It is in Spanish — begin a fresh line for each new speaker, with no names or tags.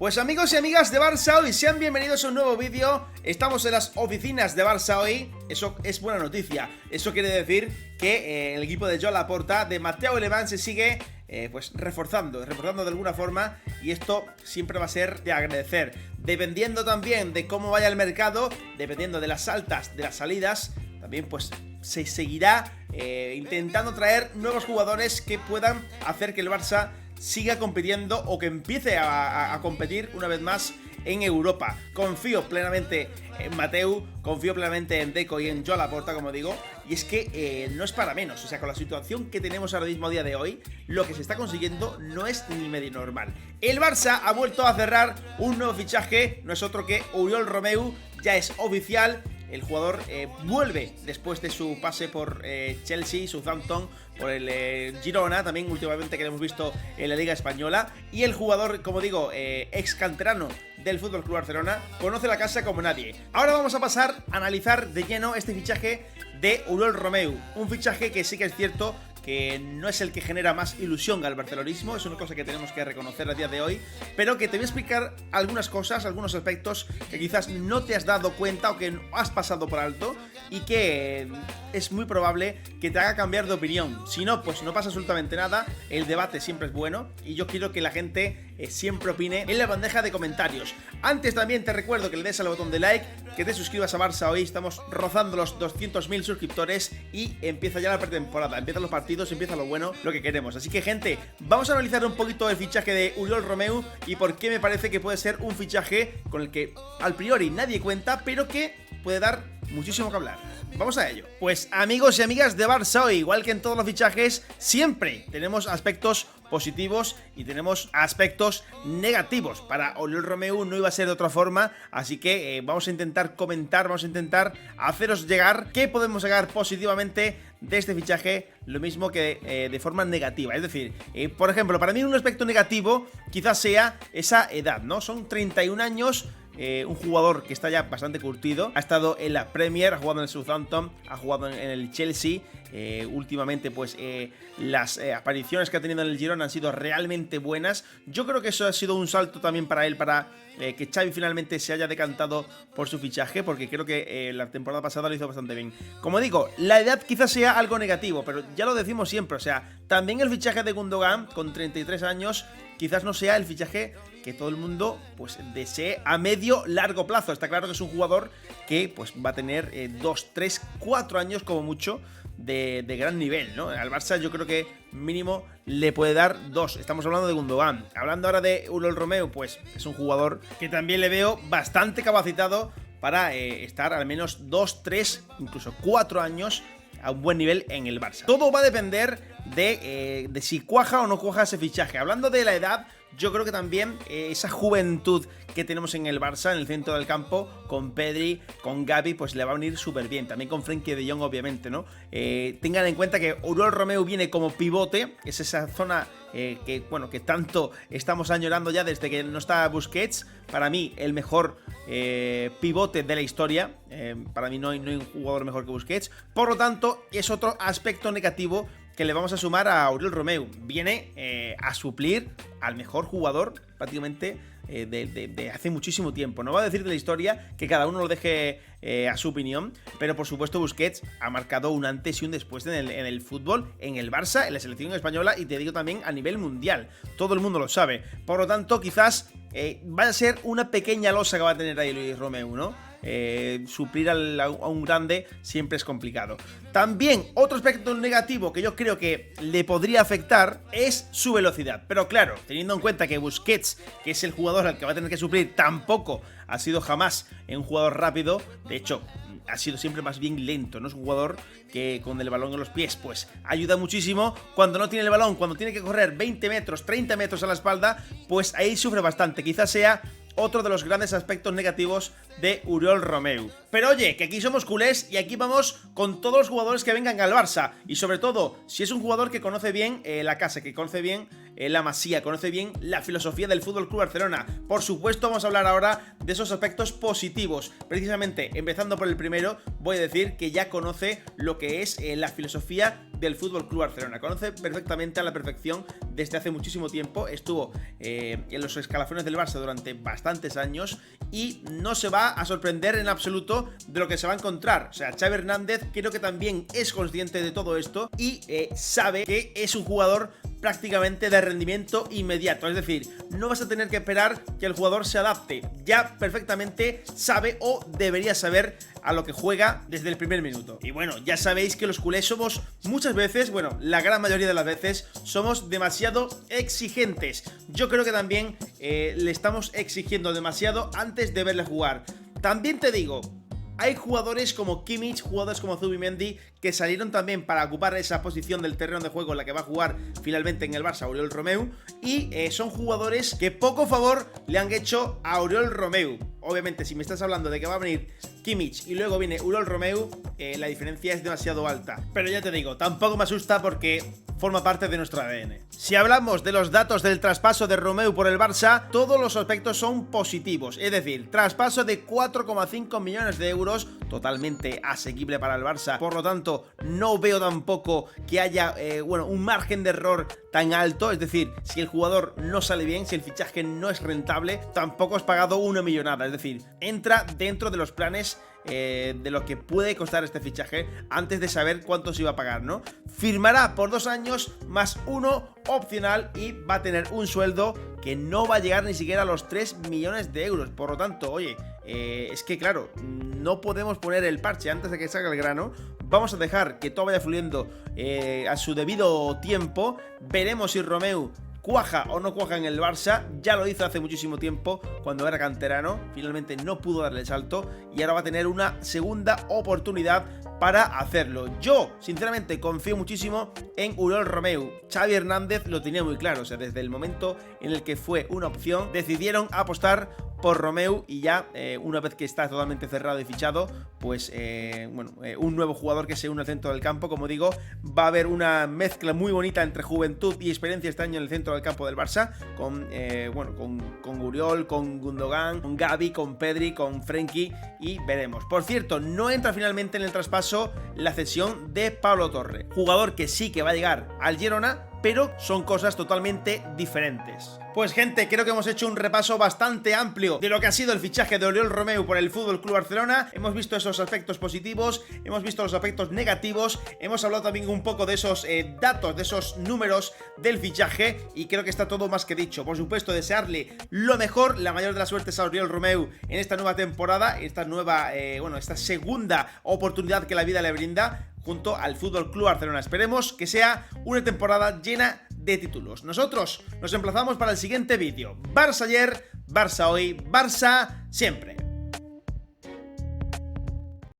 Pues amigos y amigas de Barça hoy, sean bienvenidos a un nuevo vídeo. Estamos en las oficinas de Barça hoy. Eso es buena noticia. Eso quiere decir que el equipo de Joan Laporta, de Mateu Alemany, se sigue pues reforzando de alguna forma. Y esto siempre va a ser de agradecer. Dependiendo también de cómo vaya el mercado, dependiendo de las altas, de las salidas, también pues se seguirá intentando traer nuevos jugadores que puedan hacer que el Barça siga compitiendo o que empiece a competir una vez más en Europa. Confío plenamente en Mateu, confío plenamente en Deco y en Joan Laporta, como digo, y es que no es para menos. O sea, con la situación que tenemos ahora mismo a día de hoy, lo que se está consiguiendo no es ni medio normal. El Barça ha vuelto a cerrar un nuevo fichaje, no es otro que Oriol Romeu, ya es oficial. El jugador vuelve después de su pase por Chelsea, Southampton, por el Girona, también últimamente que lo hemos visto en la Liga Española. Y el jugador, como digo, ex canterano del FC Barcelona, conoce la casa como nadie. Ahora vamos a pasar a analizar de lleno este fichaje de Oriol Romeu. Un fichaje que sí que es cierto que no es el que genera más ilusión al barcelonismo, es una cosa que tenemos que reconocer a día de hoy, pero que te voy a explicar algunas cosas, algunos aspectos que quizás no te has dado cuenta o que has pasado por alto y que es muy probable que te haga cambiar de opinión. Si no, pues no pasa absolutamente nada, el debate siempre es bueno y yo quiero que la gente siempre opine en la bandeja de comentarios. Antes también te recuerdo que le des al botón de like, que te suscribas a Barça hoy, estamos rozando los 200.000 suscriptores y empieza ya la pretemporada, empiezan los partidos, empieza lo bueno, lo que queremos. Así que gente, vamos a analizar un poquito el fichaje de Oriol Romeu y por qué me parece que puede ser un fichaje con el que al priori nadie cuenta, pero que puede dar muchísimo que hablar. Vamos a ello. Pues amigos y amigas de Barça hoy, igual que en todos los fichajes, siempre tenemos aspectos positivos y tenemos aspectos negativos. Para Oriol Romeu no iba a ser de otra forma, así que vamos a intentar comentar, vamos a intentar haceros llegar qué podemos sacar positivamente de este fichaje, lo mismo que de forma negativa. Es decir, por ejemplo, para mí un aspecto negativo quizás sea esa edad, ¿no? Son 31 años. Un jugador que está ya bastante curtido, ha estado en la Premier, ha jugado en el Southampton, ha jugado en el Chelsea. Últimamente pues las apariciones que ha tenido en el Girona han sido realmente buenas. Yo creo que eso ha sido un salto también para él, para que Xavi finalmente se haya decantado por su fichaje, porque creo que la temporada pasada lo hizo bastante bien. Como digo, la edad quizás sea algo negativo, pero ya lo decimos siempre, o sea, también el fichaje de Gundogan con 33 años quizás no sea el fichaje que todo el mundo pues desee a medio largo plazo. Está claro que es un jugador que pues va a tener 2, 3, 4 años como mucho de gran nivel, ¿no? Al Barça yo creo que mínimo le puede dar 2. Estamos hablando de Gundogan. Hablando ahora de Oriol Romeu, pues es un jugador que también le veo bastante capacitado para estar al menos 2, 3, incluso 4 años a un buen nivel en el Barça. Todo va a depender de si cuaja o no cuaja ese fichaje. Hablando de la edad, yo creo que también esa juventud que tenemos en el Barça, en el centro del campo, con Pedri, con Gavi, pues le va a venir súper bien. También con Frenkie de Jong, obviamente, ¿no? Tengan en cuenta que Oriol Romeu viene como pivote, es esa zona que tanto estamos añorando ya desde que no está Busquets. Para mí, el mejor pivote de la historia. Para mí no hay un jugador mejor que Busquets. Por lo tanto, es otro aspecto negativo que le vamos a sumar a Oriol Romeu. Viene a suplir al mejor jugador prácticamente de hace muchísimo tiempo. No va a decir de la historia, que cada uno lo deje a su opinión, pero por supuesto Busquets ha marcado un antes y un después en el fútbol, en el Barça, en la selección española y te digo también a nivel mundial. Todo el mundo lo sabe. Por lo tanto, quizás va a ser una pequeña losa que va a tener ahí Oriol Romeu, ¿no? Suplir a un grande siempre es complicado. También otro aspecto negativo que yo creo que le podría afectar es su velocidad, pero claro, teniendo en cuenta que Busquets, que es el jugador al que va a tener que suplir, tampoco ha sido jamás un jugador rápido. De hecho, ha sido siempre más bien lento, ¿no? Es un jugador que con el balón en los pies pues ayuda muchísimo. Cuando no tiene el balón, cuando tiene que correr 20 metros, 30 metros a la espalda, pues ahí sufre bastante. Quizás sea otro de los grandes aspectos negativos de Oriol Romeu. Pero oye, que aquí somos culés y aquí vamos con todos los jugadores que vengan al Barça. Y sobre todo, si es un jugador que conoce bien la casa, que conoce bien la Masía, conoce bien la filosofía del FC Barcelona. Por supuesto, vamos a hablar ahora de esos aspectos positivos. Precisamente, empezando por el primero, voy a decir que ya conoce lo que es la filosofía del FC Barcelona. Conoce perfectamente a la perfección desde hace muchísimo tiempo. Estuvo en los escalafones del Barça durante bastantes años y no se va a sorprender en absoluto de lo que se va a encontrar. O sea, Xavi Hernández creo que también es consciente de todo esto y sabe que es un jugador prácticamente de rendimiento inmediato. Es decir, no vas a tener que esperar que el jugador se adapte. Ya perfectamente sabe o debería saber a lo que juega desde el primer minuto. Y bueno, ya sabéis que los culés somos muchas veces, bueno, la gran mayoría de las veces, somos demasiado exigentes. Yo creo que también le estamos exigiendo demasiado antes de verle jugar. También te digo, hay jugadores como Kimmich, jugadores como Zubimendi, que salieron también para ocupar esa posición del terreno de juego en la que va a jugar finalmente en el Barça Oriol Romeu. Y son jugadores que poco favor le han hecho a Oriol Romeu. Obviamente, si me estás hablando de que va a venir Kimmich y luego viene Oriol Romeu, la diferencia es demasiado alta. Pero ya te digo, tampoco me asusta porque forma parte de nuestro ADN. Si hablamos de los datos del traspaso de Romeu por el Barça, todos los aspectos son positivos. Es decir, traspaso de 4,5 millones de euros, totalmente asequible para el Barça. Por lo tanto, no veo tampoco que haya un margen de error tan alto. Es decir, si el jugador no sale bien, si el fichaje no es rentable, tampoco has pagado una millonada. Es decir, entra dentro de los planes de lo que puede costar este fichaje antes de saber cuánto se iba a pagar, ¿no? Firmará por 2 años más 1 opcional y va a tener un sueldo que no va a llegar ni siquiera a los 3 millones de euros. Por lo tanto, oye, es que claro, no podemos poner el parche antes de que salga el grano. Vamos a dejar que todo vaya fluyendo a su debido tiempo. Veremos si Romeu cuaja o no cuaja en el Barça. Ya lo hizo hace muchísimo tiempo cuando era canterano, finalmente no pudo darle el salto y ahora va a tener una segunda oportunidad para hacerlo. Yo, sinceramente, confío muchísimo en Oriol Romeu. Xavi Hernández lo tenía muy claro, o sea, desde el momento en el que fue una opción, decidieron apostar por Romeu y ya una vez que está totalmente cerrado y fichado, pues un nuevo jugador que se une al centro del campo. Como digo, va a haber una mezcla muy bonita entre juventud y experiencia este año en el centro del campo del Barça, con Oriol, con Gundogan, con Gavi, con Pedri, con Frenkie, y veremos. Por cierto, no entra finalmente en el traspaso la cesión de Pablo Torre, jugador que sí que va a llegar al Girona, pero son cosas totalmente diferentes. Pues gente, creo que hemos hecho un repaso bastante amplio de lo que ha sido el fichaje de Oriol Romeu por el FC Barcelona. Hemos visto esos aspectos positivos, hemos visto los aspectos negativos, hemos hablado también un poco de esos datos, de esos números del fichaje, y creo que está todo más que dicho. Por supuesto, desearle lo mejor, la mayor de las suertes a Oriol Romeu en esta nueva temporada, esta segunda oportunidad que la vida le brinda junto al FC Barcelona. Esperemos que sea una temporada llena de títulos. Nosotros nos emplazamos para el siguiente vídeo. Barça ayer, Barça hoy, Barça siempre.